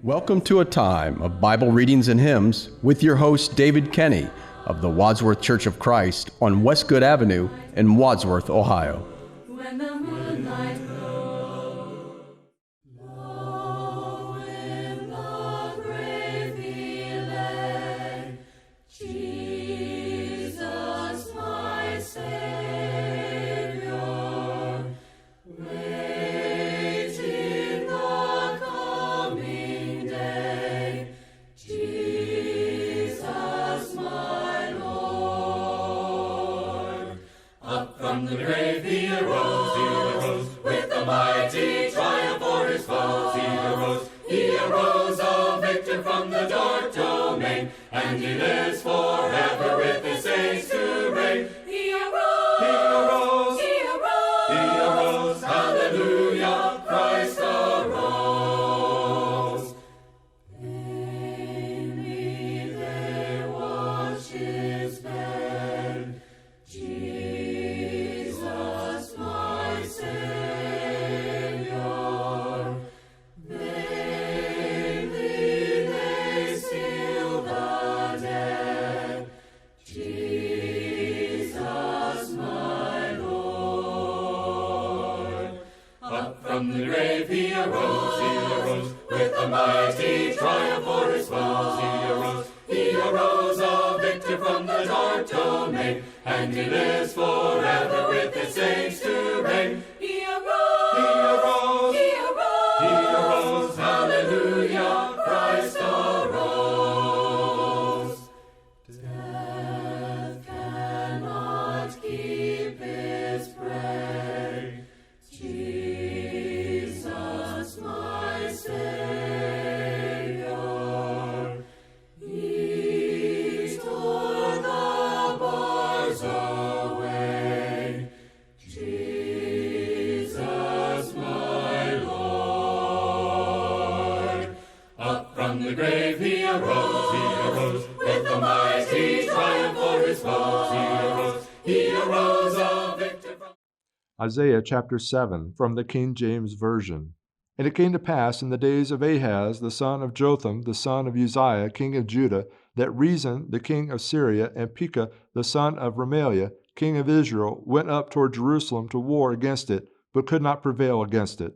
Welcome to a time of Bible readings and hymns with your host David Kenny of the Wadsworth Church of Christ on Westgood Avenue in Wadsworth, Ohio. When the moonlight glows, low in the grave he lay, Jesus my Savior, waiting the coming day, Jesus my Lord. Up from the grave he arose, with a mighty triumph o'er his foes. He arose a victor from the dark domain, and he lives forever with his saints to reign. He arose, hallelujah, Christ arose. Vainly they watched his bed, Jesus my Savior. Vainly they seal the dead, Jesus my Lord. Up from the grave he arose, with a mighty triumph o'er his foes. He arose a victor from the dark domain, and he lives forever with his saints to reign. He arose, hallelujah, Christ arose. Death cannot keep his prey, Jesus my Savior. He tore the bars away, Jesus my Lord. Up from the grave he arose, with a mighty triumph o'er his foes. He arose a victor from Isaiah chapter 7 from the King James Version. And it came to pass in the days of Ahaz, the son of Jotham, the son of Uzziah, king of Judah, that Rezin, the king of Syria, and Pekah, the son of Remaliah, king of Israel, went up toward Jerusalem to war against it, but could not prevail against it.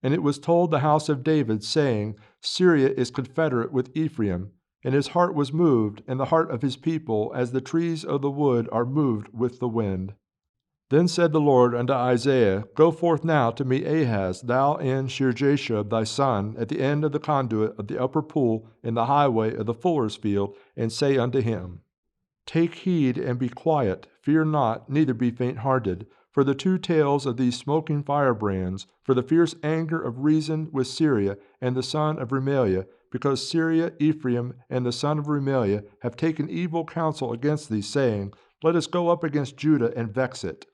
And it was told the house of David, saying, Syria is confederate with Ephraim. And his heart was moved, and the heart of his people, as the trees of the wood are moved with the wind. Then said the Lord unto Isaiah, Go forth now to meet Ahaz, thou and Shear-jashub thy son, at the end of the conduit of the upper pool in the highway of the fuller's field, and say unto him, Take heed and be quiet, fear not, neither be faint-hearted, for the two tails of these smoking firebrands, for the fierce anger of Rezin with Syria and the son of Remaliah, because Syria, Ephraim, and the son of Remaliah have taken evil counsel against thee, saying, Let us go up against Judah and vex it.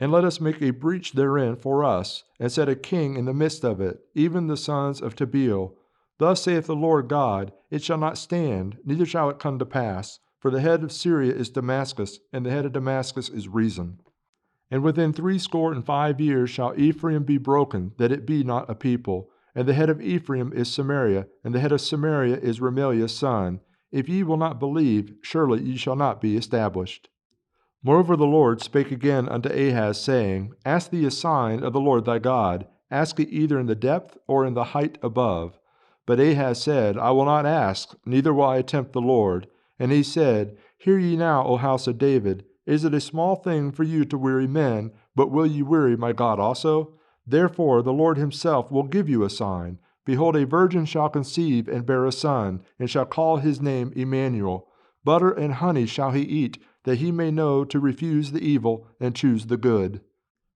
And let us make a breach therein for us, and set a king in the midst of it, even the sons of Tabeel. Thus saith the Lord God, It shall not stand, neither shall it come to pass. For the head of Syria is Damascus, and the head of Damascus is Rezin. And within 65 years shall Ephraim be broken, that it be not a people. And the head of Ephraim is Samaria, and the head of Samaria is Remaliah's son. If ye will not believe, surely ye shall not be established. Moreover the Lord spake again unto Ahaz, saying, Ask thee a sign of the Lord thy God. Ask it either in the depth or in the height above. But Ahaz said, I will not ask, neither will I tempt the Lord. And he said, Hear ye now, O house of David. Is it a small thing for you to weary men, but will ye weary my God also? Therefore the Lord himself will give you a sign. Behold, a virgin shall conceive and bear a son, and shall call his name Emmanuel. Butter and honey shall he eat, that he may know to refuse the evil and choose the good.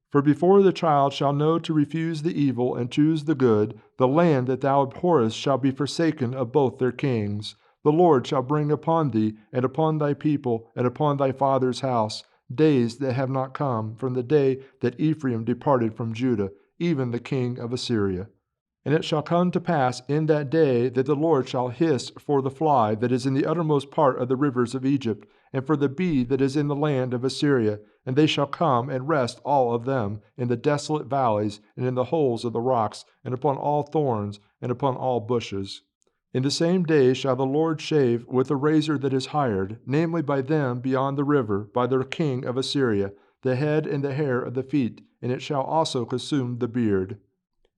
For before the child shall know to refuse the evil and choose the good, the land that thou abhorrest shall be forsaken of both their kings. The Lord shall bring upon thee, and upon thy people, and upon thy father's house, days that have not come from the day that Ephraim departed from Judah, even the king of Assyria. And it shall come to pass in that day that the Lord shall hiss for the fly that is in the uttermost part of the rivers of Egypt, and for the bee that is in the land of Assyria, and they shall come and rest all of them in the desolate valleys, and in the holes of the rocks, and upon all thorns, and upon all bushes. In the same day shall the Lord shave with a razor that is hired, namely by them beyond the river, by the king of Assyria, the head and the hair of the feet, and it shall also consume the beard.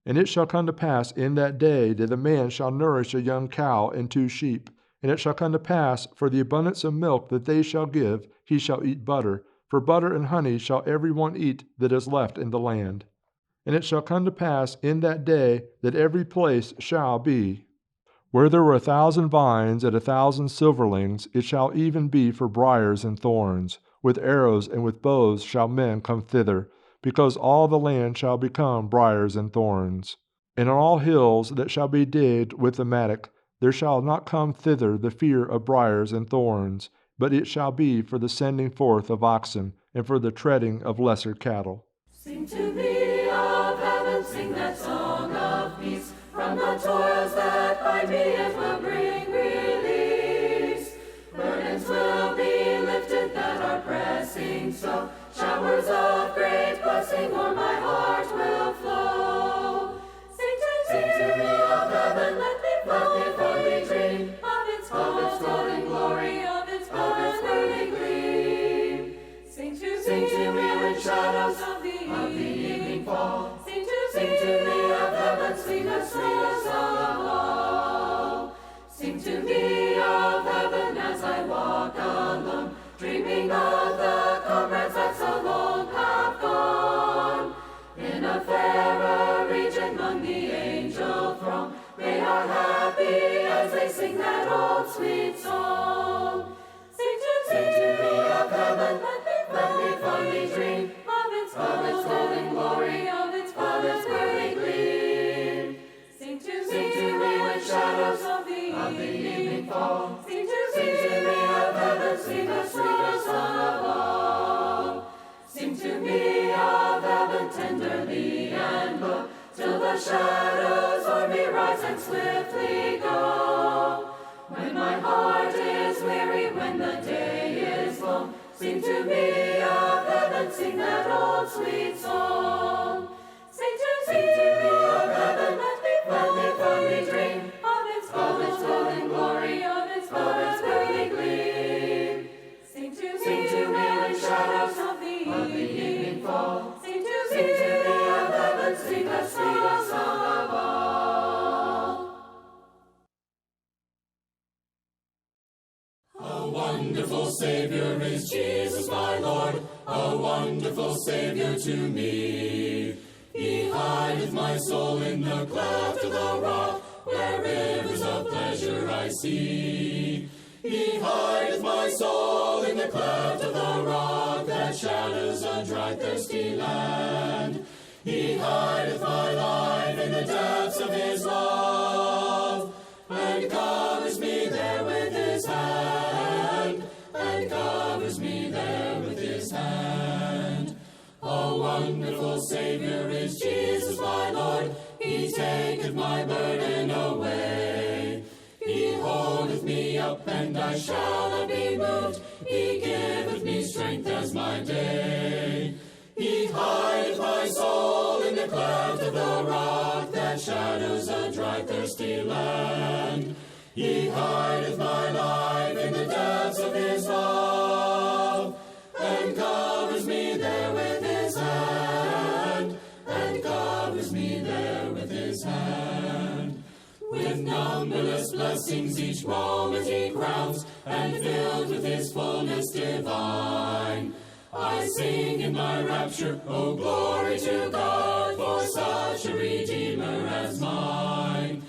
And it shall come to pass in that day that a man shall nourish a young cow and 2 sheep. And it shall come to pass, for the abundance of milk that they shall give, he shall eat butter. For butter and honey shall every one eat that is left in the land. And it shall come to pass in that day that every place shall be. Where there were 1,000 vines and 1,000 silverlings, it shall even be for briars and thorns. With arrows and with bows shall men come thither, because all the land shall become briars and thorns. And on all hills that shall be digged with the mattock, there shall not come thither the fear of briars and thorns, but it shall be for the sending forth of oxen, and for the treading of lesser cattle. Sing to me of heaven, sing that song of peace. From the toils that bind me it will bring release. Burdens will be lifted that are pressing so. Showers of great blessing o'er my heart will flow. Sing to me of heaven, let me fondly dream of its golden glory, of its burning gleam. Sing to me when shadows of the evening fall. Sing to me of heaven, sing a song of all. Sing to me of heaven as I walk alone, dreaming of the comrades that so long have gone. In a fairer region among the angel throng, they are happy as they sing that old sweet song. Sing to me of heaven, let me fondly dream of its golden glory, of its burning gleam. Sing to me when shadows of the evening fall. Sing to me of heaven, sing a song of all. Sing to me of heaven tenderly and low, till the shadows o'er me rise and swiftly go. When my heart is weary, when the day is long, sing to me of heaven, sing that old sweet song. Sing to me of heaven, let me fondly dream of its golden glory, of its burning gleam. Sing to me when shadows of the evening fall. Sing to me of heaven, sing a song of all. A wonderful Savior is Jesus my Lord, a wonderful Savior to me. He hideth my soul in the cleft of the rock, where rivers of pleasure I see. He hideth my soul in the cleft of the rock, that shadows a dry, thirsty land. He hideth my life in the depths of his love, and covers me there with his hand, and covers me there with his hand. A wonderful Savior is Jesus my Lord, he taketh my burden away. He holdeth me up, and I shall not be moved. He giveth me strength as my day. He hideth my soul in the cleft of the rock, that shadows a dry, thirsty land. He hideth my life in the depths of his love, and covers me there with his hand, and covers me there with his hand. With numberless blessings each moment he crowns, and filled with his fullness divine. I sing in my rapture, oh glory to God, for such a Redeemer as mine.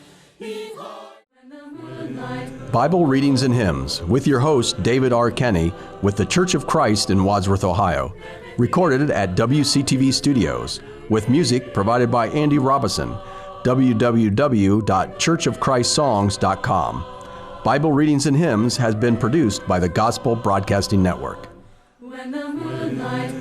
Bible Readings and Hymns with your host, David R. Kenny, with the Church of Christ in Wadsworth, Ohio. Recorded at WCTV Studios, with music provided by Andy Robison. www.churchofchristssongs.com. Bible Readings and Hymns has been produced by the Gospel Broadcasting Network. When the moonlight